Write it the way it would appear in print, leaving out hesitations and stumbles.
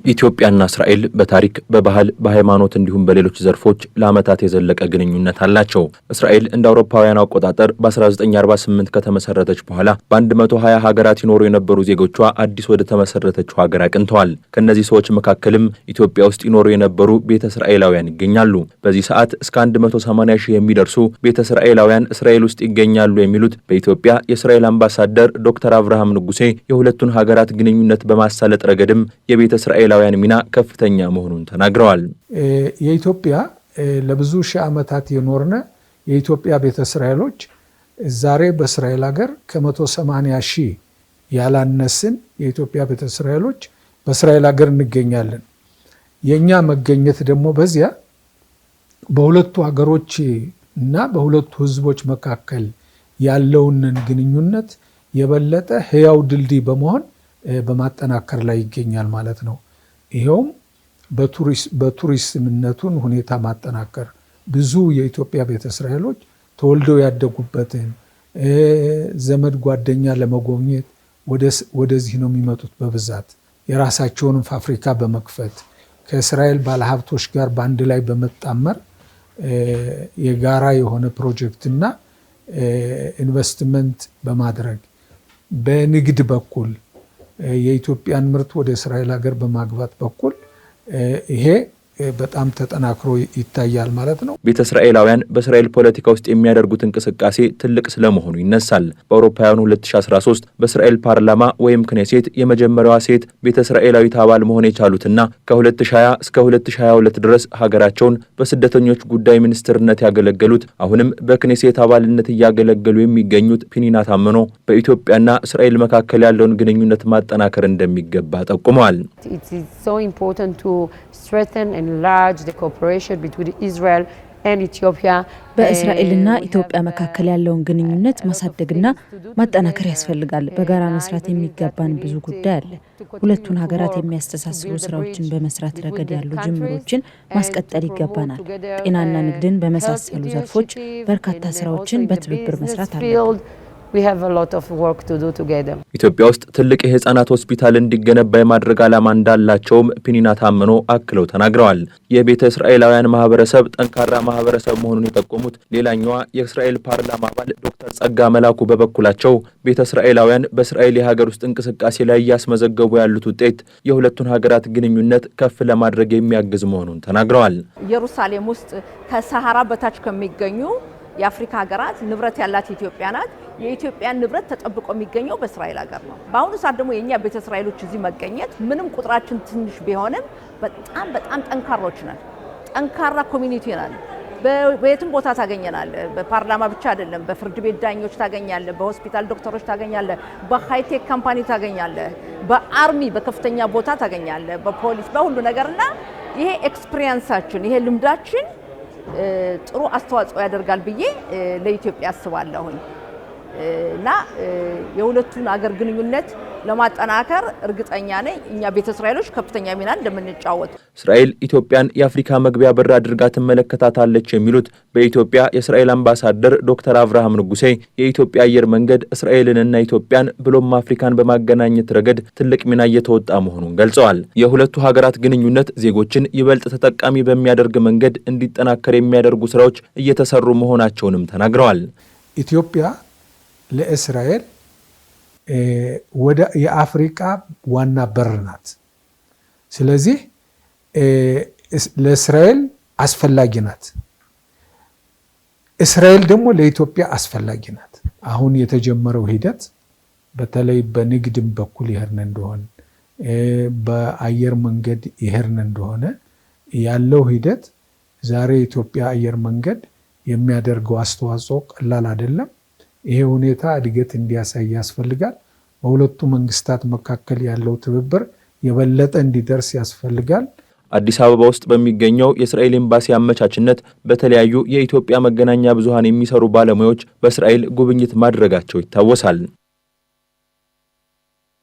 ኢትዮጵያና እስራኤል በታሪክ በባህል በሃይማኖት እንዲሁም በሌሎች ዘርፎች ለዓመታት የዘለቀ ግንኙነት አላቸው። እስራኤል እንደ አውሮፓውያን አቆጣጠር በ1948 ከተመሰረተች በኋላ በ120 ሀገራት ይኖሩ የነበሩ ዜጎቿ አዲስ ወደ ተመሰረተችው ሀገር አቅንተዋል። ከነዚህ ሰዎች መካከልም ኢትዮጵያ ውስጥ ይኖሩ የነበሩ ቤተ እስራኤላውያን ይገኛሉ። በዚህ ሰዓት እስከ 180 ሺህ የሚደርሱ ቤተ እስራኤላውያን እስራኤል ውስጥ ይገኛሉ የሚሉት በኢትዮጵያ የእስራኤል አምባሳደር ዶክተር አብርሃም ንጉሴ የሁለቱን ሀገራት ግንኙነት በማሳለጥ ረገድም የቤተ እስራኤል ሚና ከፍተኛ መሆኑን ተናግረዋል። የኢትዮጵያ ለብዙ ሺህ ዓመታት የኖርነ የኢትዮጵያ ቤተ እስራኤሎች ዛሬ በእስራኤል ሀገር ከ180 ሺህ ያላነስን የኢትዮጵያ ቤተ እስራኤሎች በእስራኤል ሀገር እንገኛለን። የኛ መገኘት ደግሞ በዚያ በሁለቱ ሀገሮች እና በሁለቱ ሕዝቦች መካከል ያለውን ግንኙነት የበለጠ ሕያው ድልድይ በመሆን በማጠናከር ላይ ይገኛል ማለት ነው። ይሄውም በቱሪዝምነቱን ሁኔታ ማጠናከር ብዙ የኢትዮጵያ ቤተ እስራኤሎች ተወልደው ያደጉበትን ዘመድ ጓደኛ ለመጎብኘት ወደዚህ ነው የሚመጡት። በብዛት የራሳቸውንም ፋብሪካ በመክፈት ከእስራኤል ባለሀብቶች ጋር በአንድ ላይ በመጣመር የጋራ የሆነ ፕሮጀክትና ኢንቨስትመንት በማድረግ በንግድ በኩል የኢትዮጵያን ምርት ወደ እስራኤል ሀገር በማግባት በኩል ይሄ በጣም ተጠናክሮ ይታያል ማለት ነው። ቤተ እስራኤላውያን በእስራኤል ፖለቲካ ውስጥ የሚያደርጉት እንቅስቃሴ ትልቅ ስለመሆኑ ይነሳል። በአውሮፓውያኑ 2013 በእስራኤል ፓርላማ ወይም ክኔሴት የመጀመሪያዋ ሴት ቤተ እስራኤላዊት አባል መሆን የቻሉትና ከ2020 እስከ 2022 ድረስ ሀገራቸውን በስደተኞች ጉዳይ ሚኒስትርነት ያገለገሉት አሁንም በክኔሴት አባልነት እያገለገሉ የሚገኙት ፒኒና ታመኖ በኢትዮጵያና እስራኤል መካከል ያለውን ግንኙነት ማጠናከር እንደሚገባ ጠቁመዋል። በእስራኤልና ኢትዮጵያ መካከል ያለውን ግንኙነት ማሳደግና ማጠናከር ያስፈልጋል። በጋራ መስራት የሚገባን ብዙ ጉዳይ አለ። ሁለቱን ሀገራት የሚያስተሳስሩ ስራዎችን በመስራት ረገድ ያሉ ጅምሮችን ማስቀጠል ይገባናል። ጤናና ንግድን በመሳሰሉ ዘርፎች በርካታ ስራዎችን በትብብር መስራት አለብን። ኢትዮጵያ ውስጥ ትልቅ የህፃናት ሆስፒታል እንዲገነባ የማድረግ ዓላማ እንዳላቸውም ፒኒና ታመኖ አክለው ተናግረዋል። የቤተ እስራኤላውያን ማህበረሰብ ጠንካራ ማህበረሰብ መሆኑን የጠቆሙት ሌላኛዋ የእስራኤል ፓርላማ አባል ዶክተር ጸጋ መላኩ በበኩላቸው ቤተ እስራኤላውያን በእስራኤል የሀገር ውስጥ እንቅስቃሴ ላይ እያስመዘገቡ ያሉት ውጤት የሁለቱን ሀገራት ግንኙነት ከፍ ለማድረግ የሚያግዝ መሆኑን ተናግረዋል። ኢየሩሳሌም ውስጥ ከሰሃራ በታች ከሚገኙ የአፍሪካ ሀገራት ንብረት ያላት ኢትዮጵያ ናት። የኢትዮጵያን ንብረት ተጠብቆ የሚገኘው በእስራኤል ሀገር ነው። በአሁኑ ሰዓት ደግሞ የኛ ቤተ እስራኤሎች እዚህ መገኘት ምንም ቁጥራችን ትንሽ ቢሆንም በጣም ጠንካሮች ነን። ጠንካራ ኮሚኒቲ ነን። በየትም ቦታ ታገኘናል። በፓርላማ ብቻ አይደለም፣ በፍርድ ቤት ዳኞች ታገኛለ፣ በሆስፒታል ዶክተሮች ታገኛለ፣ በሃይቴክ ካምፓኒ ታገኛለ፣ በአርሚ በከፍተኛ ቦታ ታገኛለ፣ በፖሊስ በሁሉ ነገርና ይሄ ኤክስፒሪየንሳችን ይሄ ልምዳችን ጥሩ አስተዋጽኦ ያደርጋል ብዬ ለኢትዮጵያ አስባለሁኝ እና የሁለቱን ሀገር ግንኙነት ለማጠናከር እርግጠኛ ነኝ እኛ ቤተ እስራኤሎች ከፍተኛ ሚና እንደምንጫወት። እስራኤል ኢትዮጵያን የአፍሪካ መግቢያ በር አድርጋ ትመለከታታለች የሚሉት በኢትዮጵያ የእስራኤል አምባሳደር ዶክተር አብርሃም ንጉሴ የኢትዮጵያ አየር መንገድ እስራኤልንና ኢትዮጵያን ብሎም አፍሪካን በማገናኘት ረገድ ትልቅ ሚና እየተወጣ መሆኑን ገልጸዋል። የሁለቱ ሀገራት ግንኙነት ዜጎችን ይበልጥ ተጠቃሚ በሚያደርግ መንገድ እንዲጠናከር የሚያደርጉ ስራዎች እየተሰሩ መሆናቸውንም ተናግረዋል። ኢትዮጵያ ለእስራኤል ወደ የአፍሪካ ዋና በር ናት። ስለዚህ ለእስራኤል አስፈላጊ ናት። እስራኤል ደግሞ ለኢትዮጵያ አስፈላጊ ናት። አሁን የተጀመረው ሂደት በተለይ በንግድም በኩል ይሄርን እንደሆነ በአየር መንገድ ይሄርን እንደሆነ ያለው ሂደት ዛሬ ኢትዮጵያ አየር መንገድ የሚያደርገው አስተዋጽኦ ቀላል አይደለም። ይሄ ሁኔታ እድገት እንዲያሳይ ያስፈልጋል። በሁለቱ መንግስታት መካከል ያለው ትብብር የበለጠ እንዲደርስ ያስፈልጋል። አዲስ አበባ ውስጥ በሚገኘው የእስራኤል ኤምባሲ አመቻችነት በተለያዩ የኢትዮጵያ መገናኛ ብዙሃን የሚሰሩ ባለሙያዎች በእስራኤል ጉብኝት ማድረጋቸው ይታወሳል።